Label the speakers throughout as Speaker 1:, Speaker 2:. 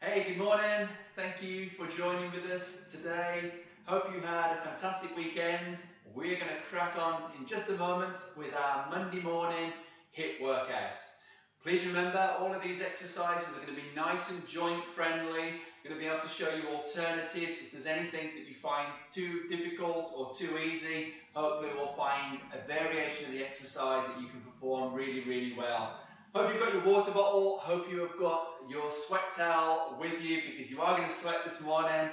Speaker 1: Hey, good morning. Thank you for joining with us today. Hope you had a fantastic weekend. We're going to crack on in just a moment with our Monday morning HIIT workout. Please remember, all of these exercises are going to be nice and joint friendly. I'm going to be able to show you alternatives. If there's anything that you find too difficult or too easy, hopefully we'll find a variation of the exercise that you can perform really, really well. Hope you've got your water bottle, hope you have got your sweat towel with you because you are going to sweat this morning.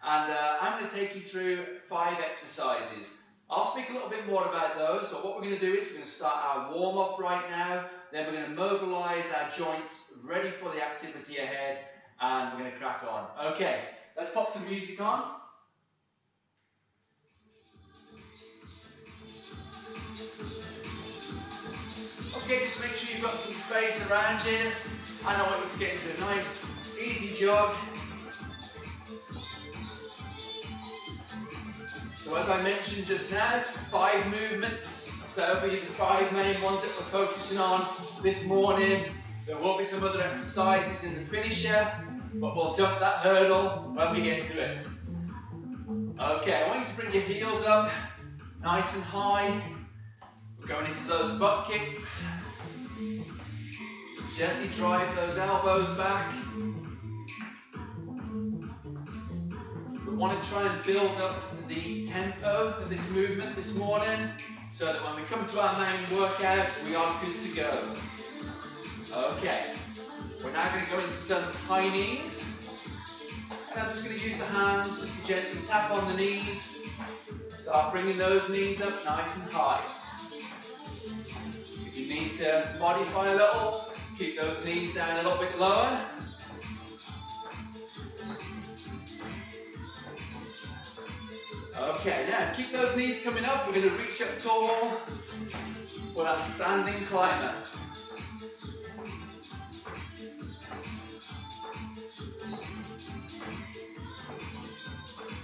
Speaker 1: And I'm going to take you through 5 exercises. I'll speak a little bit more about those, but what we're going to do is we're going to start our warm-up right now, then we're going to mobilize our joints ready for the activity ahead, and we're going to crack on. Okay, let's pop some music on. Okay, just make sure you've got some space around you. And I want you to get into a nice, easy jog. So as I mentioned just now, 5 movements. That'll be the 5 main ones that we're focusing on this morning. There will be some other exercises in the finisher, but we'll jump that hurdle when we get to it. Okay, I want you to bring your heels up, nice and high. We're going into those butt kicks. Just gently drive those elbows back. We want to try and build up the tempo of this movement this morning so that when we come to our main workout, we are good to go. Okay, we're now going to go into some high knees. And I'm just going to use the hands just to gently tap on the knees. Start bringing those knees up nice and high. If you need to modify a little, keep those knees down a little bit lower. Okay, now keep those knees coming up. We're going to reach up tall for that standing climber.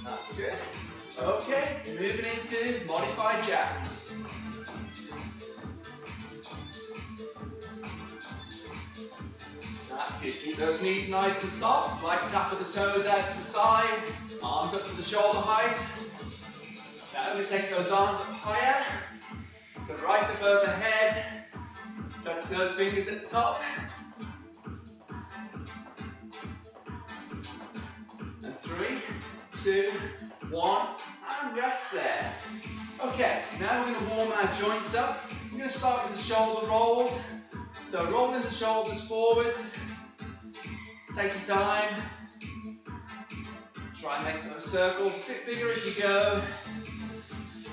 Speaker 1: That's good. Okay, moving into modified jack. That's good. Keep those knees nice and soft. Light tap of the toes out to the side. Arms up to the shoulder height. Now we're going to take those arms up higher. So right up overhead. Touch those fingers at the top. And 3, 2, 1, and rest there. Okay, now we're going to warm our joints up. We're going to start with the shoulder rolls. So rolling the shoulders forwards. Take your time. Try and make those circles a bit bigger as you go.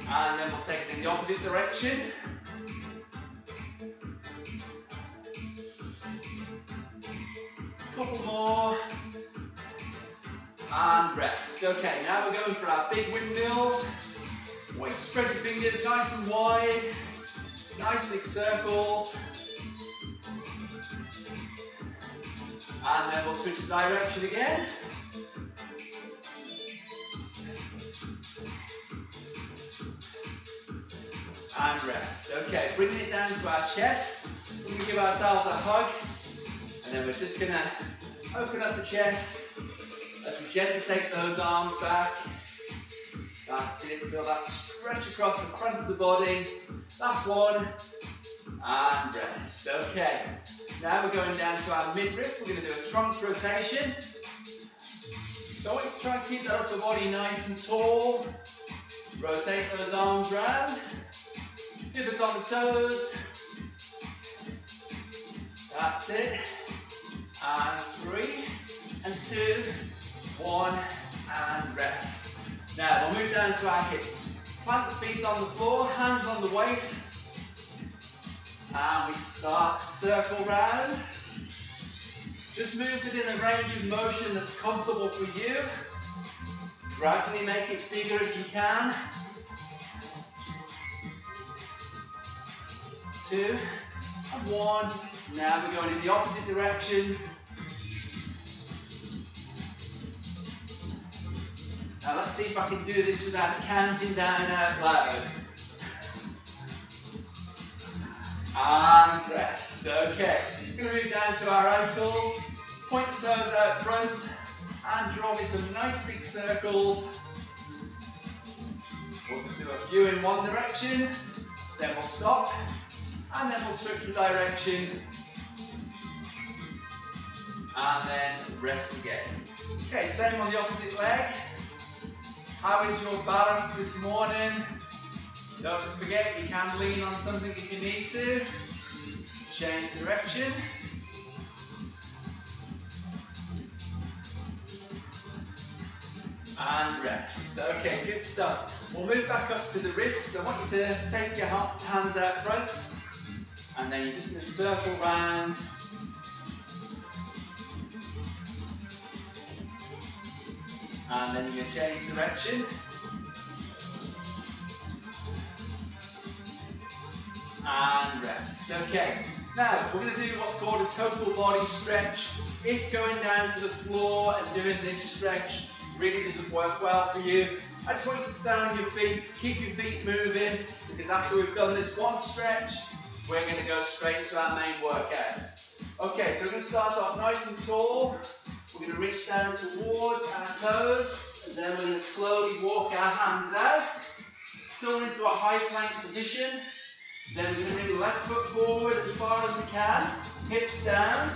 Speaker 1: And then we'll take it in the opposite direction. Couple more. And rest. Okay, now we're going for our big windmills. Want you to spread your fingers nice and wide. Nice big circles. And then we'll switch the direction again. And rest. Okay, bringing it down to our chest. We're going to give ourselves a hug. And then we're just going to open up the chest as we gently take those arms back. That's it. Feel that stretch across the front of the body. Last one. And rest. Okay. Now we're going down to our midriff. We're going to do a trunk rotation. So I want you to try and keep that upper body nice and tall. Rotate those arms round. Pivot on the toes. That's it. And 3, and 2, 1, and rest. Now we'll move down to our hips. Plant the feet on the floor, hands on the waist. And we start to circle round. Just move within a range of motion that's comfortable for you. Gradually make it bigger if you can. 2, and 1. Now we're going in the opposite direction. Now let's see if I can do this without counting down out loud. And rest. Okay, we're going to move down to our ankles. Point the toes out front and draw me some nice big circles. We'll just do a few in one direction, then we'll stop, and then we'll switch the direction, and then rest again. Okay, same on the opposite leg. How is your balance this morning? Don't forget you can lean on something if you need to. Change direction. And rest. Okay, good stuff. We'll move back up to the wrists. I want you to take your hands out front, and then you're just going to circle round. And then you're going to change direction. And rest. Okay, now we're going to do what's called a total body stretch. If going down to the floor and doing this stretch really doesn't work well for you, I just want you to stand on your feet, keep your feet moving, because after we've done this one stretch, we're going to go straight into our main workout. Okay, so we're going to start off nice and tall. We're going to reach down towards our toes, and then we're going to slowly walk our hands out, turn into a high plank position. Then we're going to bring the left foot forward as far as we can, hips down,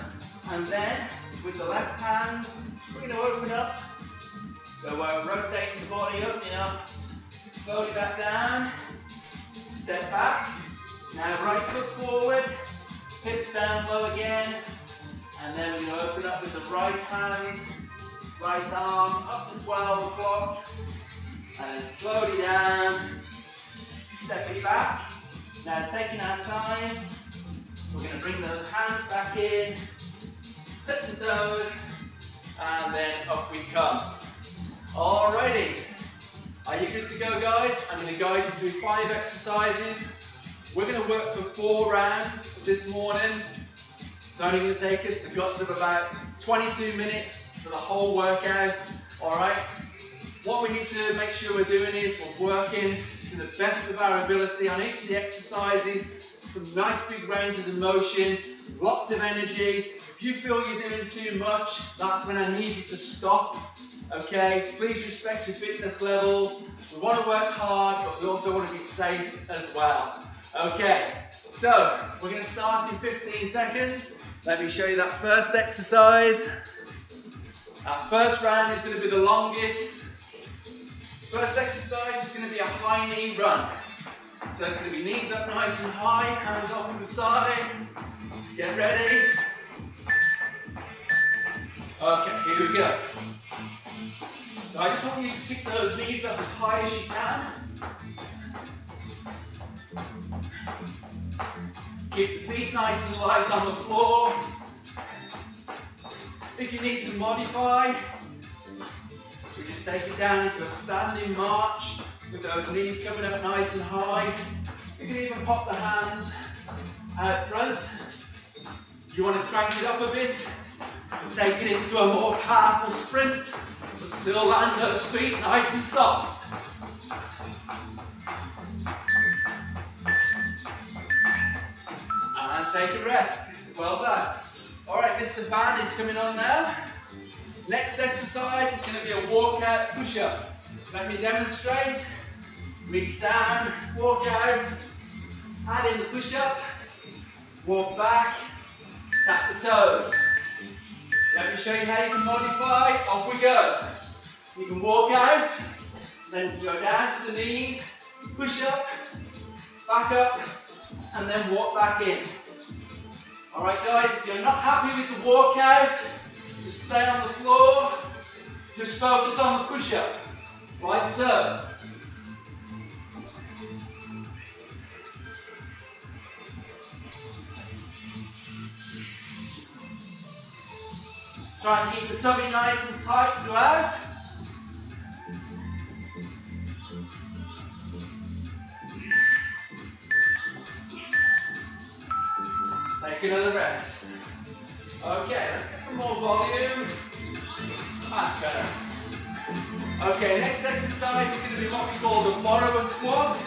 Speaker 1: and then with the left hand, we're going to open up. So we're rotating the body up, slowly back down, step back. Now right foot forward, hips down low again, and then we're going to open up with the right hand, right arm up to 12 o'clock, and then slowly down, stepping back. Now taking our time, we're going to bring those hands back in, touch the toes, and then up we come. Alrighty, are you good to go, guys? I'm going to guide you through 5 exercises. We're going to work for 4 rounds this morning. It's only going to take us the guts of about 22 minutes for the whole workout. Alright, what we need to make sure we're doing is we're working to the best of our ability on each of the exercises. Some nice big ranges of motion, lots of energy. If you feel you're doing too much, that's when I need you to stop. Okay, please respect your fitness levels. We want to work hard, but we also want to be safe as well. Okay, so we're going to start in 15 seconds. Let me show you that first exercise. Our first round is going to be the longest. First exercise is going to be a high knee run. So it's going to be knees up nice and high, hands off to the side. Get ready. Okay, here we go. So I just want you to pick those knees up as high as you can. Keep the feet nice and light on the floor. If you need to modify, we just take it down into a standing march with those knees coming up nice and high. You can even pop the hands out front. You want to crank it up a bit and take it into a more powerful sprint, but still land those feet nice and soft. And take a rest. Well done. Alright, Mr. Band is coming on now. Next exercise is going to be a walkout push-up. Let me demonstrate. Reach down, walk out, add in the push-up, walk back, tap the toes. Let me show you how you can modify. Off we go. You can walk out, then go down to the knees, push up, back up, and then walk back in. Alright guys, if you're not happy with the walkout, just stay on the floor, just focus on the push-up, like so. Try and keep the tummy nice and tight throughout. Take another rest. Okay, let's get some more volume. That's better. Okay, next exercise is going to be what we call the borrower squat.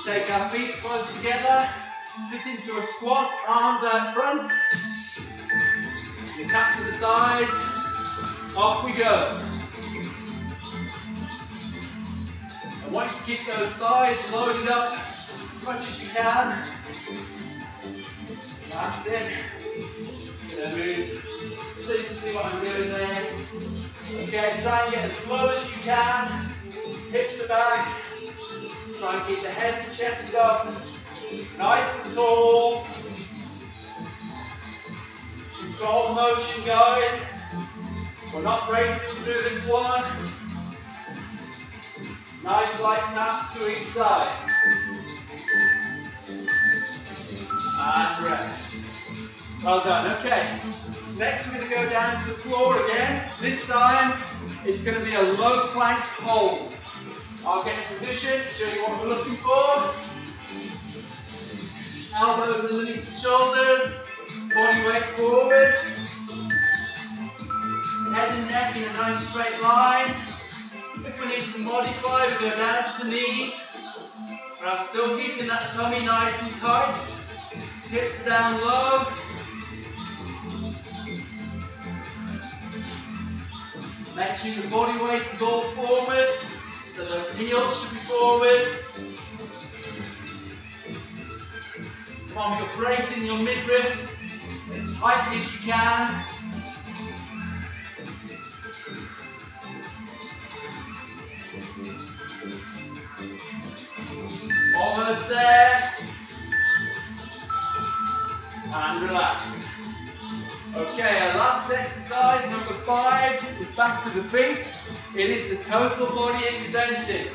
Speaker 1: Take our feet close together, sit into a squat, arms out front. tap to the sides. Off we go. I want you to keep those thighs loaded up as much as you can. That's it. Gonna move so you can see what I'm doing there. Okay, try and get as low as you can. Hips are back. Try and keep the head and chest up. Nice and tall. Control the motion, guys. We're not racing through this one. Nice light taps to each side. And rest. Well done. Okay. Next we're going to go down to the floor again. This time it's going to be a low plank hold. I'll get in position, show you what we're looking for. Elbows underneath the shoulders. Body weight forward. Head and neck in a nice straight line. If we need to modify, we go down to the knees. But I'm still keeping that tummy nice and tight. Hips down low. Make sure your body weight is all forward. So those heels should be forward. Come on, you're bracing your midriff as tightly as you can. Almost there. And relax. Okay, our last exercise, number 5, is back to the feet. It is the total body extension.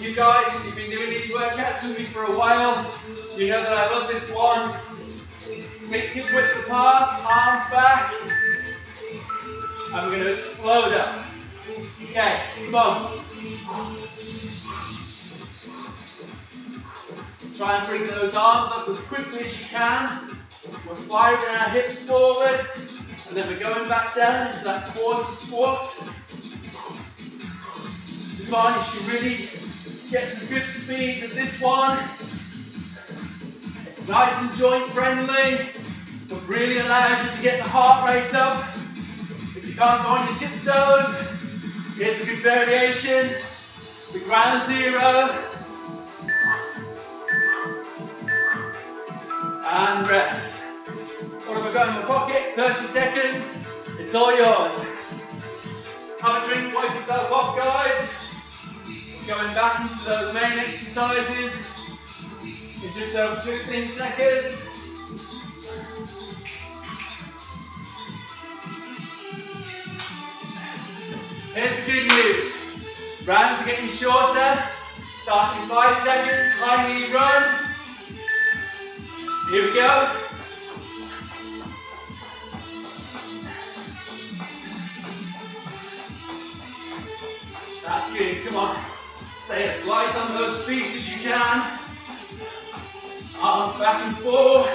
Speaker 1: You guys, if you've been doing these workouts with me for a while, you know that I love this one. Feet hip width apart, arms back. And we're going to explode up. Okay, come on. Try and bring those arms up as quickly as you can. We're firing our hips forward, and then we're going back down into that quarter squat. Come on, you should really get some good speed with this one. It's nice and joint friendly, but really allows you to get the heart rate up. If you can't go on your tiptoes, here's a good variation. The ground zero. And rest. What have I got in my pocket? 30 seconds. It's all yours. Have a drink, wipe yourself off, guys. Going back into those main exercises in just over 15 seconds. Here's the good news. Rounds are getting shorter. Starting 5 seconds, high knee run. Here we go. That's good, come on. Stay as light on those feet as you can. Arms back and forth.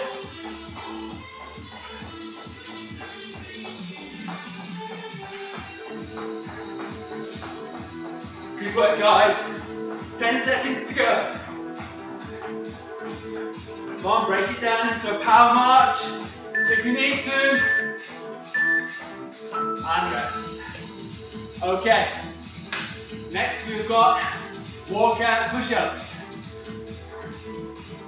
Speaker 1: Good work, guys. 10 seconds to go. Come on, break it down into a power march if you need to. And rest. Okay. Next we've got walkout push-ups.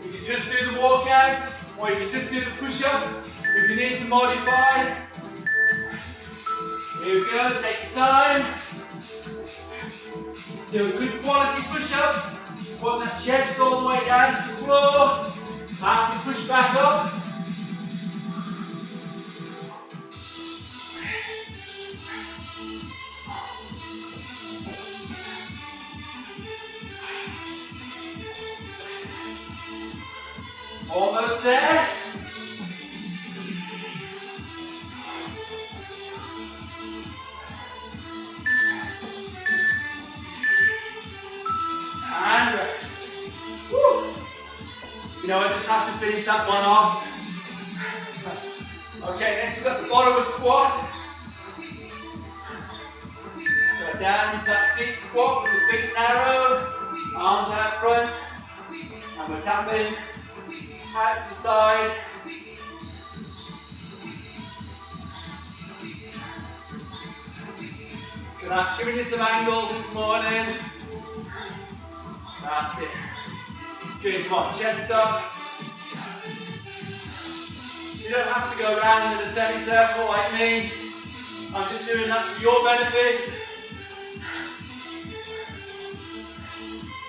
Speaker 1: You can just do the walkout, or you can just do the push-up if you need to modify. Here we go, take your time. Do a good quality push-up. Put that chest all the way down to the floor. Half you push back up. Almost there. And rest. Woo. You know, I just have to finish that one off. Okay, next we've got the bottom of squat. So down into that deep squat with the feet narrow, arms out front, and we're tapping out to the side. I've given you some angles this morning. That's it. Good, come on, chest up. You don't have to go around in a semicircle like me. I'm just doing that for your benefit.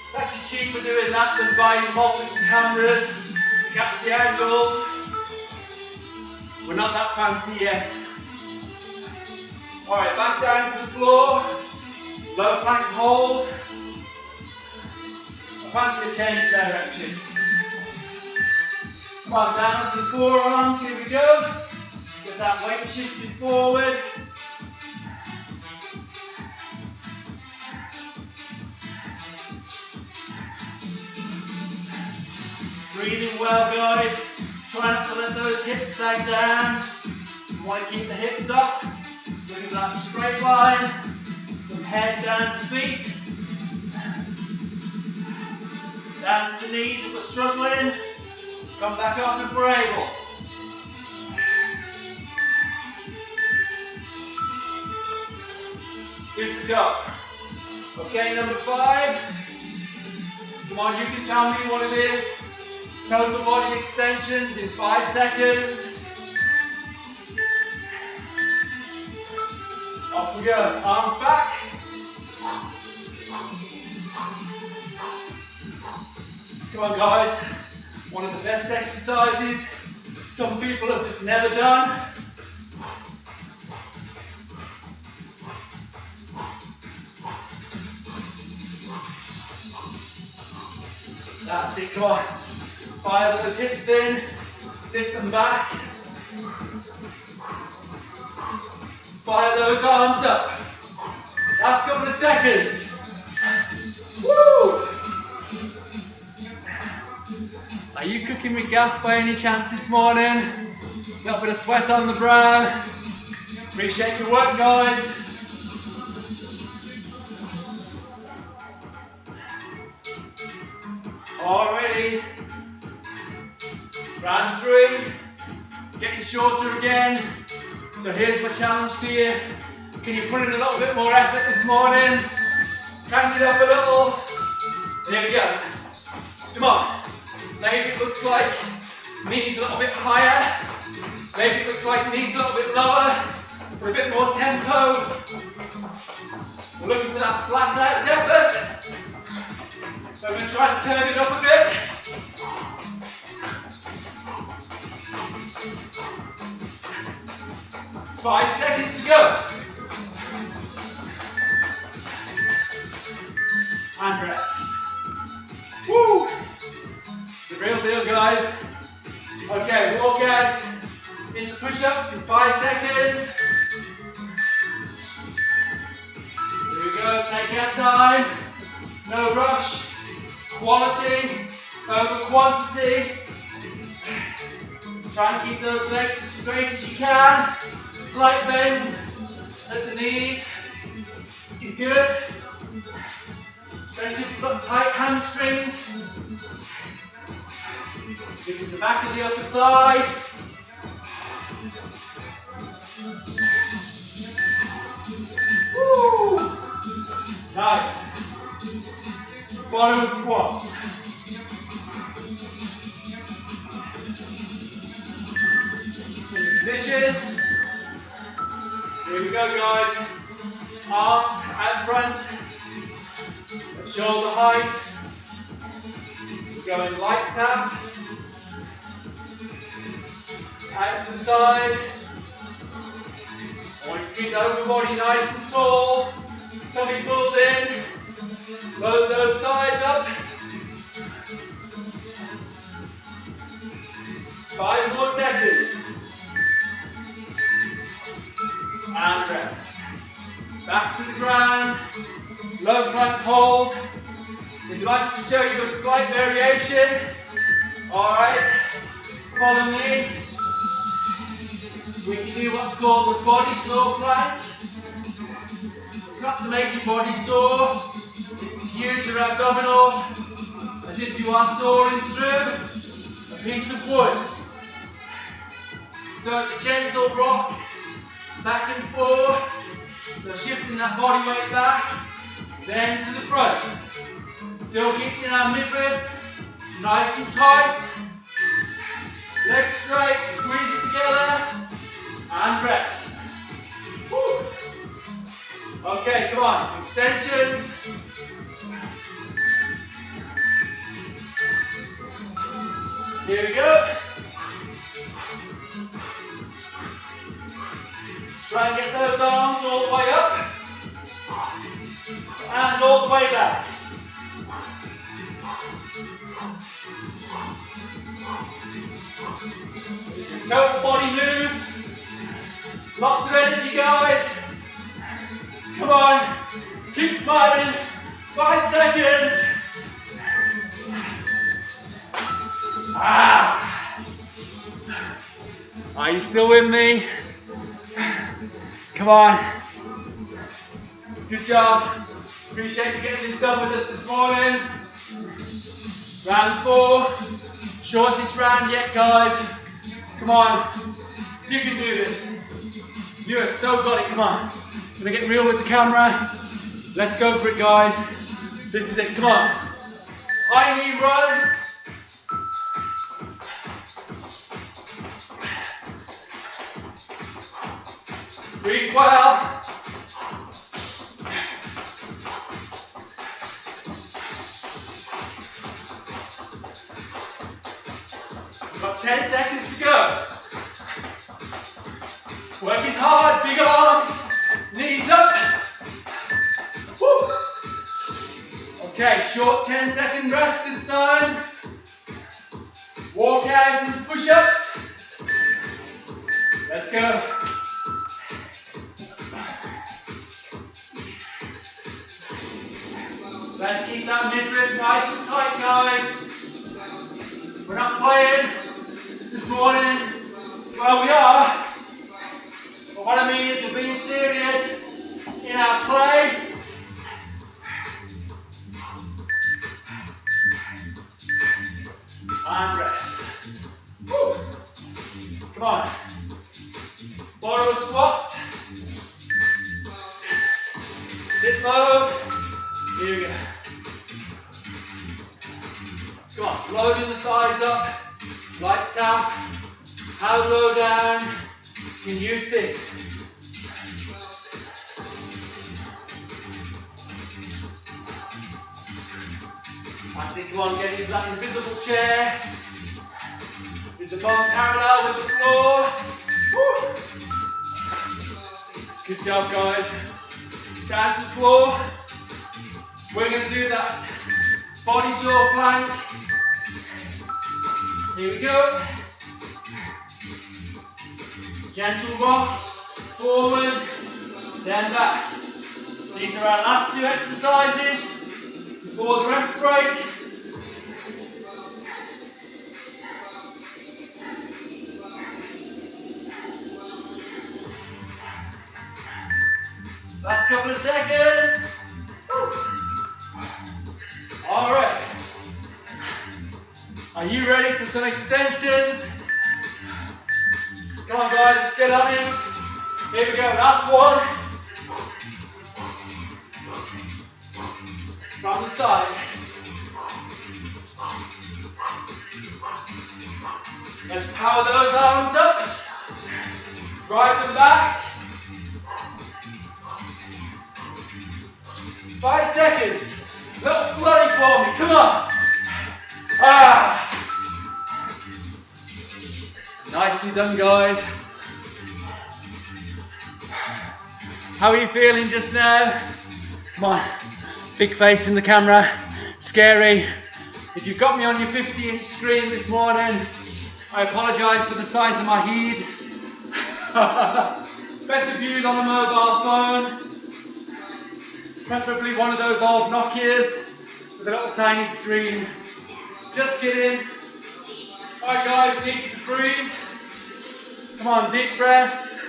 Speaker 1: It's actually cheaper doing that than buying multiple cameras to catch the angles. We're not that fancy yet. Alright, back down to the floor. Low plank hold. I fancy a change of direction. Come on, down to the forearms, here we go. Get that weight shifted forward. Breathing well, guys. Try not to let those hips sag down. You want to keep the hips up. Look at that straight line. From head down to feet. Down to the knees if we're struggling. Come back up if we're able. Super job. Okay, number 5. Come on, you can tell me what it is. Total body extensions in 5 seconds. Off we go. Arms back. Come on, guys. One of the best exercises some people have just never done. That's it, come on. Fire those hips in, sit them back. Fire those arms up. Last couple of seconds. Woo! Are you cooking with gas by any chance this morning? Got a bit of sweat on the brow. Appreciate your work, guys. Already. Round 3. Getting shorter again. So here's my challenge to you. Can you put in a little bit more effort this morning? Crank it up a little. Here we go. Come on. Maybe it looks like knees a little bit higher. Maybe it looks like knees a little bit lower. For a bit more tempo. We're looking for that flat out effort. So I'm going to try and turn it up a bit. Five seconds to go. And rest. Woo! It's the real deal, guys. Okay, walk out into push-ups in 5 seconds. Here we go, take our time. No rush. Quality over quantity. Try and keep those legs as straight as you can. Slight bend at the knees is good. Especially if you've got tight hamstrings. This is the back of the upper thigh. Woo! Nice. Bottom squats. In position. Here we go, guys. Arms out front. At shoulder height. We're going light tap. Out to the side. I want you to keep the upper body nice and tall. Tummy pulled in. Load those thighs up. 5 more seconds. And rest. Back to the ground. Low plank hold. Would you like to show you a slight variation? Alright. Follow me. We can do what's called the body sore plank. It's not to make your body sore. It's to use your abdominals as if you are soaring through a piece of wood. So it's a gentle rock, back and forth, So shifting that body weight back, then to the front. Still keeping our midriff nice and tight. Legs straight, squeeze it together, and rest. Woo. Okay, come on, extensions. Here we go. Try and get those arms all the way up and all the way back. Total body move. Lots of energy, guys. Come on. Keep smiling. 5 seconds. Are you still with me? Come on. Good job. Appreciate you getting this done with us this morning. Round 4. Shortest round yet, guys. Come on. You can do this. You have so got it. Come on. I'm going to get real with the camera. Let's go for it, guys. This is it. Come on. High knee run. Breathe well. We've got 10 seconds to go. Working hard, big arms, knees up. Woo. Okay, short 10-second rest this time. Walk out into push-ups. Let's go. Let's keep that midriff nice and tight, guys. We're not playing this morning. Well, we are. But what I mean is we're being serious in our play. And rest. Woo. Come on. Borrow squat. Sit low. Here we go. Come on, loading the thighs up, light tap, how low down can you sit? That's it, come on, get into that invisible chair. Is the bum parallel with the floor? Woo. Good job, guys. Down to the floor. We're going to do that body saw plank. Here we go. Gentle rock, forward, then back. These are our last 2 exercises before the rest break. Last couple of seconds. All right. Are you ready for some extensions? Come on, guys, let's get on it. Here we go, last one. From the side. Let's power those arms up. Drive them back. 5 seconds. Not flooding for me, come on. Nicely done, guys. How are you feeling just now? Come on, big face in the camera, scary. If you've got me on your 50-inch screen this morning, I apologise for the size of my head. Better viewed on a mobile phone. Preferably one of those old Nokias with a little tiny screen. Just kidding. Alright guys, need you to breathe. Come on, deep breaths.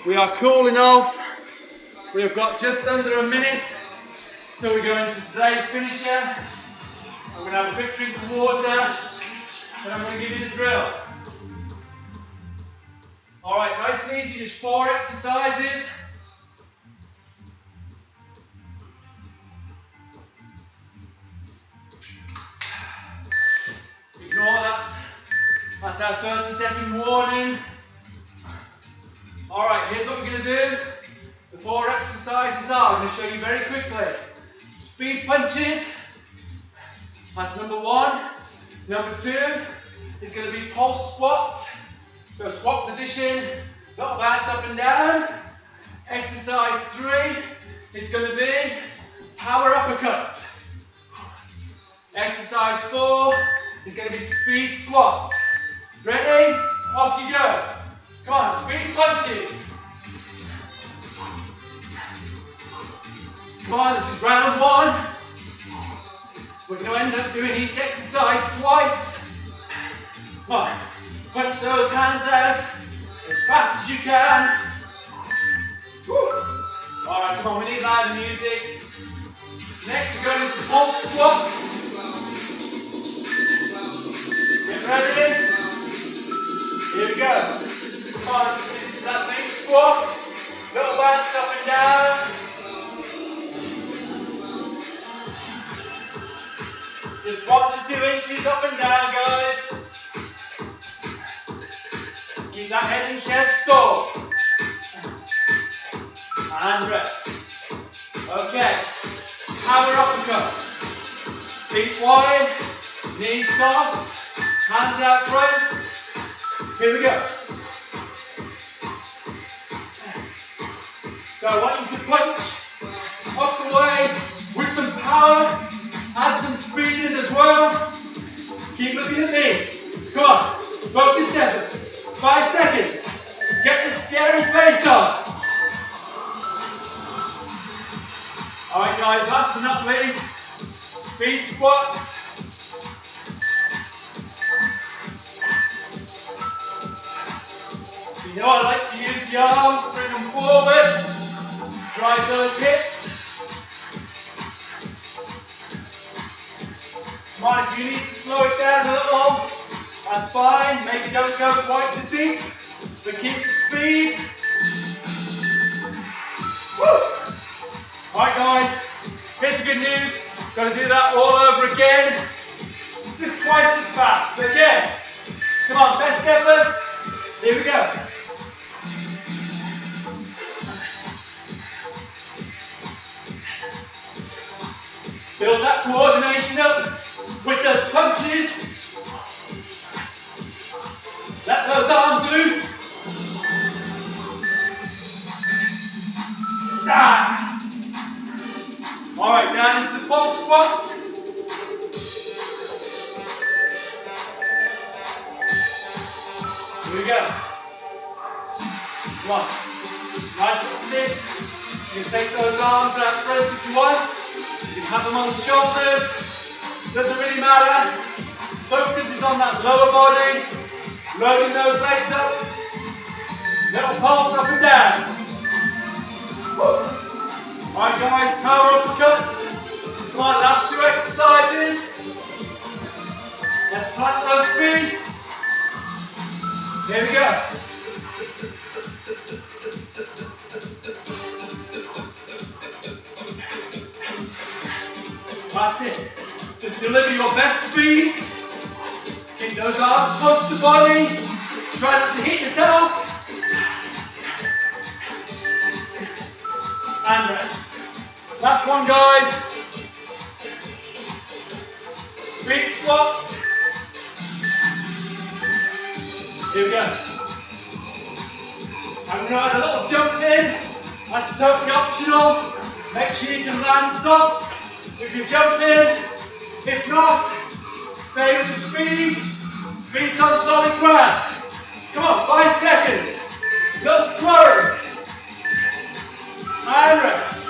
Speaker 1: We are cooling off. We have got just under a minute till we go into today's finisher. I'm going to have a quick drink of water and I'm going to give you the drill. Alright, nice and easy, just 4 exercises. That's our 30-second warning. All right, here's what we're going to do. The 4 exercises are, I'm going to show you very quickly. Speed punches. That's number 1. Number 2 is going to be pulse squats. So squat position, little bounce up and down. Exercise 3 is going to be power uppercuts. Exercise 4 is going to be speed squats. Ready? Off you go. Come on, speed punches. Come on, this is round 1. We're going to end up doing each exercise twice. Come on, punch those hands out as fast as you can. Woo. All right, come on, we need loud music. Next, we're going into pulse squats. Get ready. Here we go. Come on, this is that big squat. Little bounce up and down. Just 1 to 2 inches up and down, guys. Keep that head and chest tall. And rest. Okay. Power uppercuts. Feet wide, knees soft, hands out front. Here we go. So I want you to punch up the way with some power. Add some speed in as well. Keep looking at me. Come on. Focus effort. 5 seconds. Get the scary face on. Alright guys, last but not least, speed squats. You know I like to use the arms, bring them forward, drive those hips. Come on, if you need to slow it down a little, that's fine. Maybe don't go quite so deep, but keep the speed. Woo! Alright guys, here's the good news. Got to do that all over again. Just twice as fast. Again. Come on, best effort. Here we go. Build that coordination up with those punches. Let those arms loose. Ah. Alright, down into the pulse squats. Here we go. Come on. Nice little sit. You can take those arms out front if you want. You can have them on the shoulders. Doesn't really matter. Focus is on that lower body. Loading those legs up. Little pulse up and down. Woo. Alright guys, power uppercuts. Come on, last 2 exercises. Let's plant those feet. Here we go. That's it. Just deliver your best speed. Keep those arms close to the body. Try not to hit yourself. And rest. Last one, guys. Speed squats. Here we go. I'm going to add a little jump in. That's totally optional. Make sure you can land soft. If you jump in, if not, stay with the speed. Feet on solid ground. Come on, 5 seconds. Little flurry. And rest.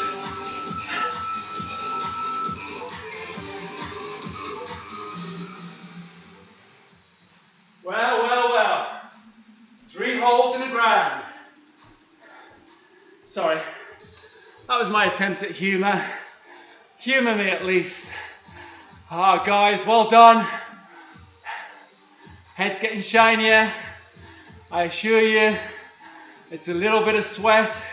Speaker 1: Well, well, well. 3 holes in the ground. Sorry. That was my attempt at humour. Humour me at least. Ah, guys, well done. Head's getting shinier. I assure you, it's a little bit of sweat,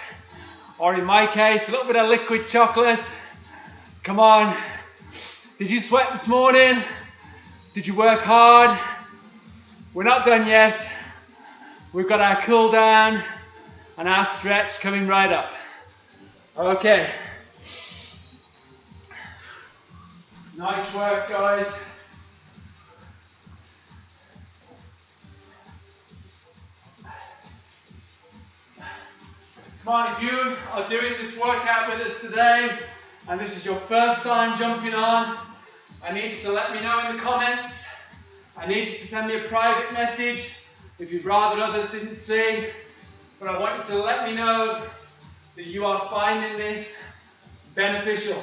Speaker 1: or in my case, a little bit of liquid chocolate. Come on. Did you sweat this morning? Did you work hard? We're not done yet. We've got our cool down and our stretch coming right up. Okay. Nice work, guys. Come on, if you are doing this workout with us today, and this is your first time jumping on, I need you to let me know in the comments. I need you to send me a private message if you'd rather others didn't see. But I want you to let me know that you are finding this beneficial.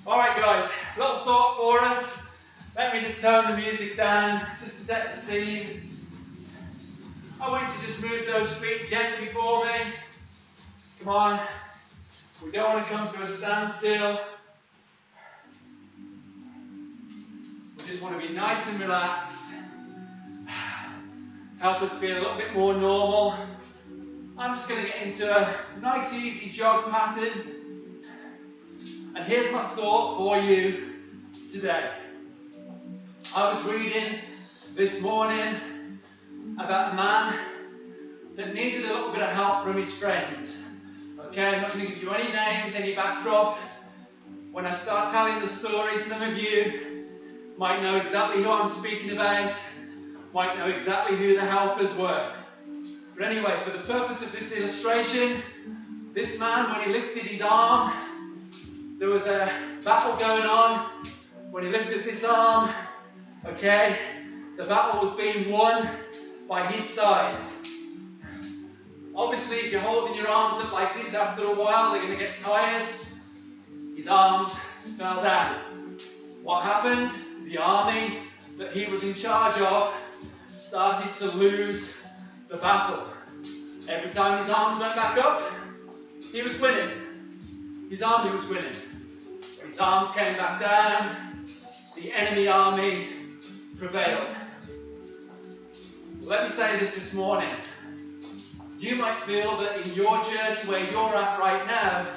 Speaker 1: Alright guys, little thought for us. Let me just tone the music down, just to set the scene. I want you to just move those feet gently for me. Come on. We don't want to come to a standstill. We just want to be nice and relaxed. Help us feel a little bit more normal. I'm just going to get into a nice easy jog pattern. And here's my thought for you today. I was reading this morning about a man that needed a little bit of help from his friends. Okay, I'm not going to give you any names, any backdrop. When I start telling the story, some of you might know exactly who I'm speaking about, might know exactly who the helpers were. But anyway, for the purpose of this illustration, this man, when he lifted his arm, there was a battle going on. When he lifted this arm, okay, the battle was being won by his side. Obviously, if you're holding your arms up like this, after a while, they're going to get tired. His arms fell down. What happened? The army that he was in charge of started to lose the battle. Every time his arms went back up, he was winning. His army was winning. When his arms came back down, the enemy army prevailed. Let me say this morning. You might feel that in your journey where you're at right now,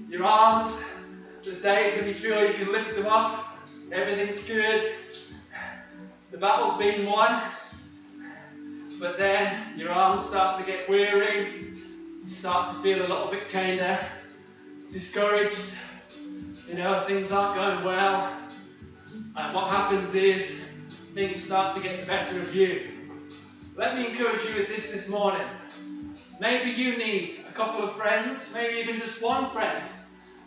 Speaker 1: your arms, there's days when you feel you can lift them up, everything's good, the battle's been won, but then your arms start to get weary, you start to feel a little bit kind of discouraged, you know, things aren't going well, and what happens is things start to get the better of you. Let me encourage you with this morning. Maybe you need a couple of friends, maybe even just one friend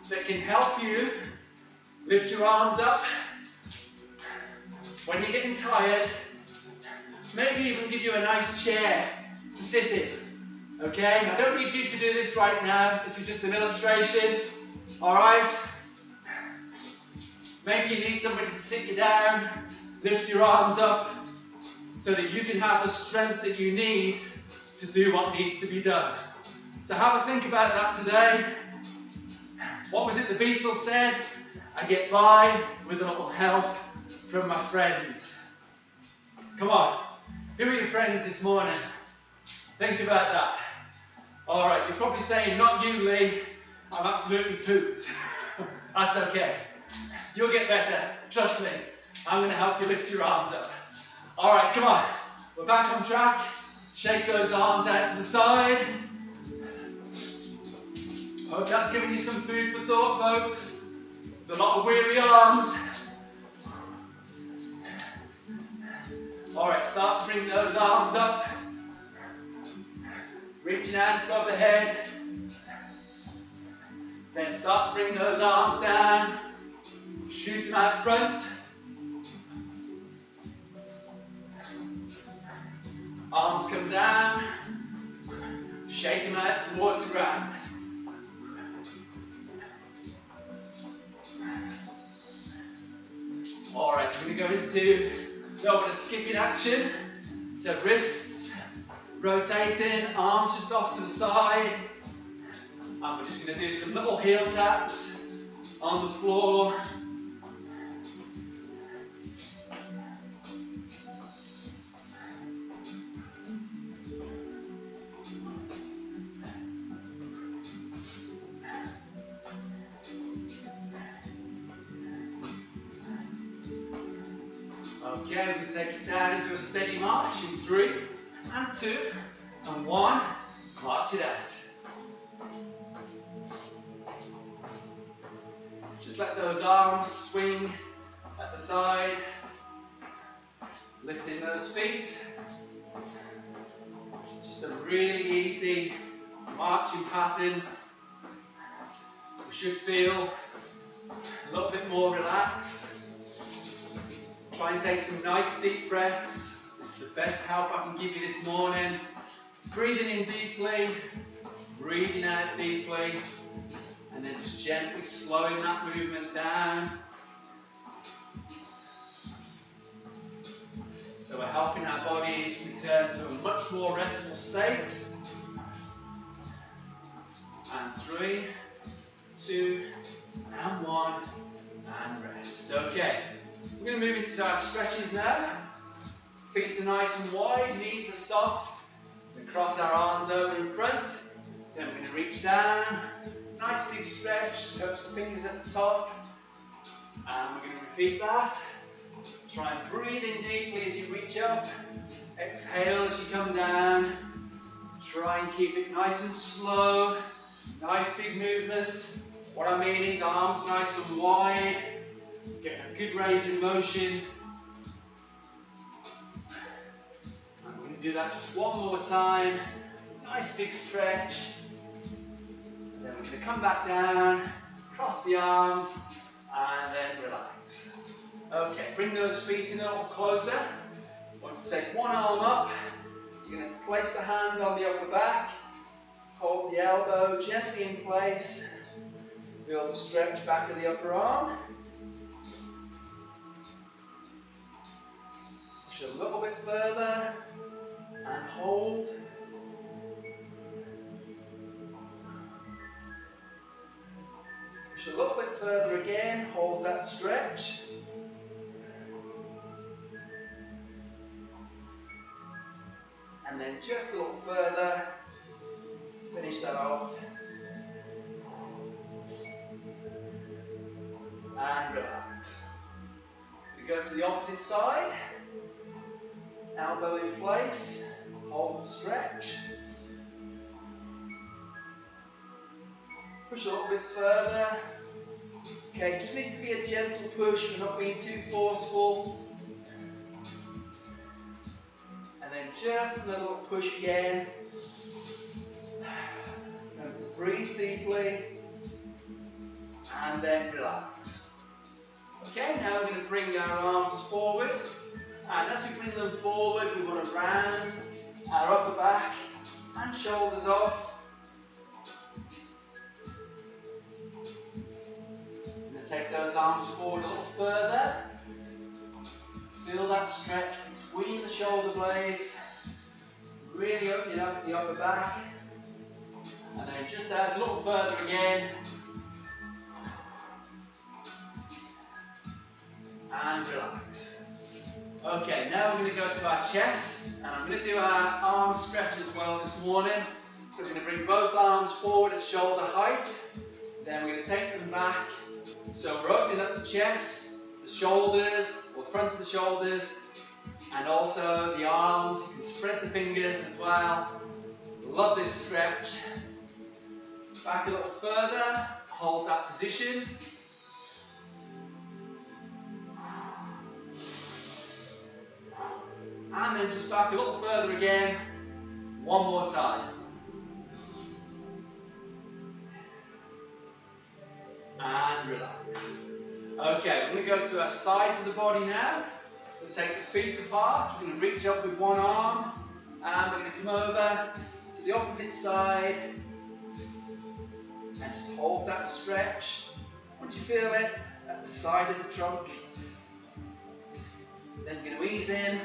Speaker 1: that can help you lift your arms up when you're getting tired. Maybe even give you a nice chair to sit in. Okay? I don't need you to do this right now. This is just an illustration. Alright? Maybe you need somebody to sit you down, lift your arms up, so that you can have the strength that you need to do what needs to be done. So have a think about that today. What was it the Beatles said? I get by with a little help from my friends. Come on, who are your friends this morning? Think about that. Alright, you're probably saying, not you, Lee, I'm absolutely pooped. That's okay. You'll get better, trust me. I'm going to help you lift your arms up. Alright, come on. We're back on track. Shake those arms out to the side. Hope that's giving you some food for thought, folks. There's a lot of weary arms. Alright, start to bring those arms up. Reaching out above the head. Then start to bring those arms down. Shoot them out front. Arms come down, shake them out towards the ground. Alright, we're going to go into a little bit of skipping action. So wrists rotating, arms just off to the side. And we're just going to do some little heel taps on the floor. Okay, we can take it down into a steady march in 3 and 2 and 1. March it out. Just let those arms swing at the side, lifting those feet. Just a really easy marching pattern. We should feel a little bit more relaxed. Try and take some nice deep breaths. This is the best help I can give you this morning. Breathing in deeply, breathing out deeply, and then just gently slowing that movement down. So we're helping our bodies return to a much more restful state. And 3, 2, and 1, and rest. Okay, we're going to move into our stretches now. Feet are nice and wide, knees are soft. We cross our arms over in front. Then we're going to reach down. Nice big stretch, touch the fingers at the top. And we're going to repeat that. Try and breathe in deeply as you reach up. Exhale as you come down. Try and keep it nice and slow. Nice big movement. What I mean is arms nice and wide. Getting a good range of motion. And we're going to do that just one more time. Nice big stretch. And then we're going to come back down, cross the arms, and then relax. Okay, bring those feet in a little closer. Want to take one arm up. You're going to place the hand on the upper back. Hold the elbow gently in place. Feel the stretch back of the upper arm. Push a little bit further and hold. Push a little bit further again, hold that stretch. And then just a little further, finish that off. And relax. We go to the opposite side. Elbow in place, hold the stretch. Push a little bit further. Okay, just needs to be a gentle push, we're not being too forceful. And then just another little push again. Remember to breathe deeply. And then relax. Okay, now we're going to bring our arms forward. And as we bring them forward, we want to round our upper back and shoulders off. We're going to take those arms forward a little further. Feel that stretch between the shoulder blades. Really opening up the upper back. And then just out a little further again. And relax. Okay, now we're going to go to our chest, and I'm going to do our arm stretch as well this morning. So we're going to bring both arms forward at shoulder height, then we're going to take them back. So we're opening up the chest, the shoulders, or the front of the shoulders, and also the arms. You can spread the fingers as well. Love this stretch. Back a little further, hold that position. And then just back a little further again, one more time. And relax. Okay, we're going to go to our sides of the body now. We'll take the feet apart, we're going to reach up with one arm, and we're going to come over to the opposite side, and just hold that stretch. Once you feel it, at the side of the trunk, then you're going to ease in.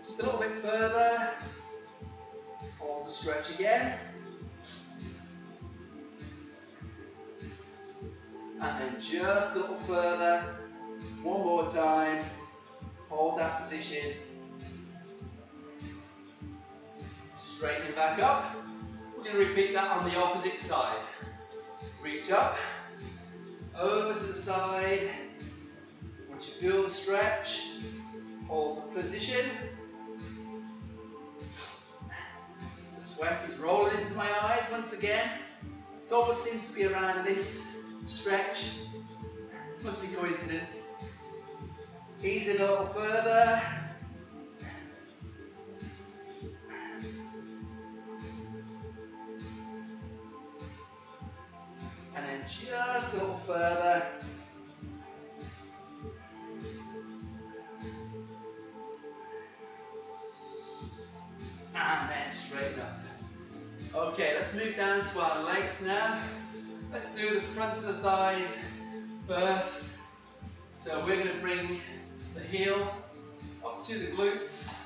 Speaker 1: Just a little bit further, hold the stretch again, and then just a little further, one more time, hold that position, straightening back up. We're going to repeat that on the opposite side. Reach up, over to the side. Once you feel the stretch, hold position. The sweat is rolling into my eyes once again. It always seems to be around this stretch. Must be coincidence. Ease it a little further. And then just a little further. And then straighten up. Okay, let's move down to our legs now. Let's do the front of the thighs first. So we're going to bring the heel up to the glutes.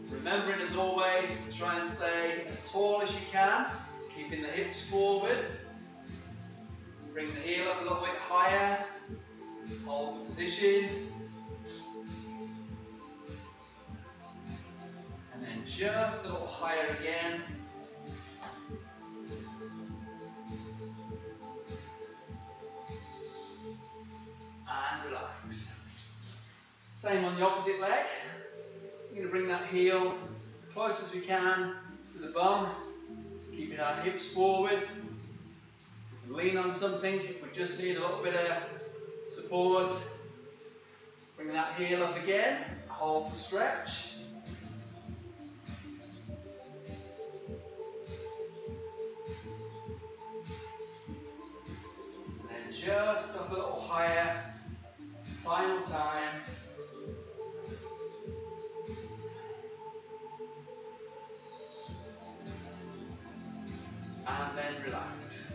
Speaker 1: Remembering as always to try and stay as tall as you can, keeping the hips forward. Bring the heel up a little bit higher. Hold the position. And then just a little higher again. And relax. Same on the opposite leg. We're going to bring that heel as close as we can to the bum, keeping our hips forward. Lean on something if we just need a little bit of support. Bring that heel up again, hold the stretch. And then just up a little higher, final time. And then relax.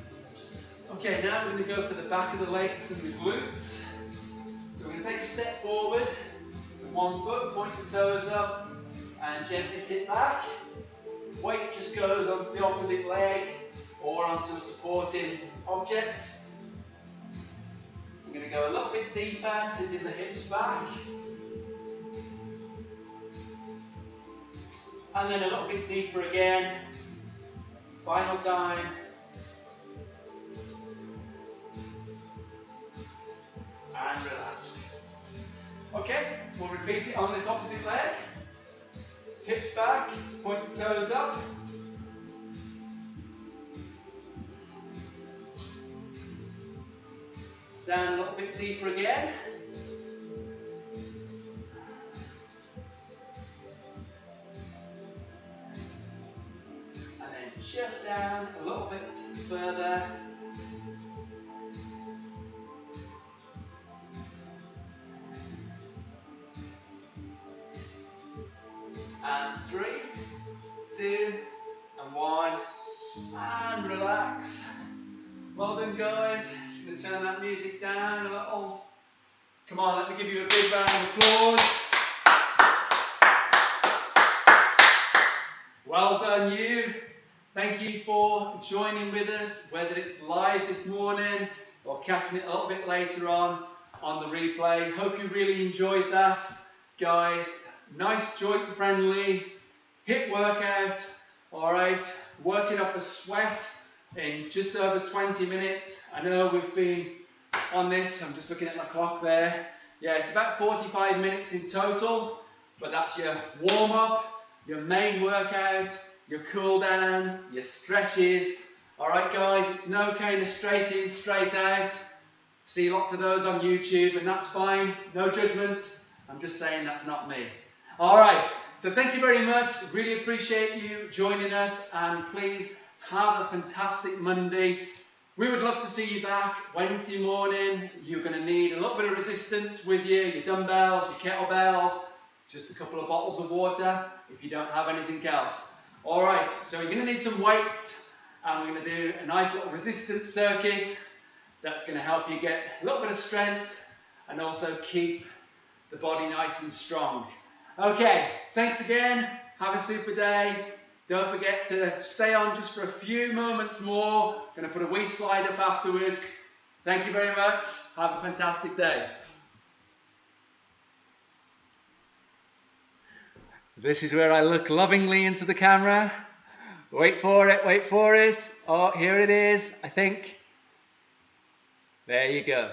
Speaker 1: Okay, now we're going to go for the back of the legs and the glutes. So we're going to take a step forward with one foot, point the toes up, and gently sit back. Weight just goes onto the opposite leg or onto a supporting object. We're going to go a little bit deeper, sitting the hips back. And then a little bit deeper again. Final time. And relax. Okay, we'll repeat it on this opposite leg. Hips back, point the toes up. Down a little bit deeper again. And then just down a little bit further. And 3, 2, and 1, and relax. Well done, guys. Just going to turn that music down a little. Come on, let me give you a big round of applause. Well done, you. Thank you for joining with us, whether it's live this morning or catching it a little bit later on the replay. Hope you really enjoyed that, guys. Nice joint friendly HIIT workout, alright, working up a sweat in just over 20 minutes. I know we've been on this, I'm just looking at my clock there. Yeah, it's about 45 minutes in total, but that's your warm up, your main workout, your cool down, your stretches. Alright guys, it's no kind of straight in, straight out. See lots of those on YouTube and that's fine, no judgment. I'm just saying that's not me. Alright, so thank you very much, really appreciate you joining us and please have a fantastic Monday. We would love to see you back Wednesday morning. You're going to need a little bit of resistance with you, your dumbbells, your kettlebells, just a couple of bottles of water if you don't have anything else. Alright, so you're going to need some weights and we're going to do a nice little resistance circuit that's going to help you get a little bit of strength and also keep the body nice and strong. Okay, thanks again. Have a super day. Don't forget to stay on just for a few moments more. I'm going to put a wee slide up afterwards. Thank you very much. Have a fantastic day. This is where I look lovingly into the camera. Wait for it, wait for it. Oh, here it is, I think. There you go.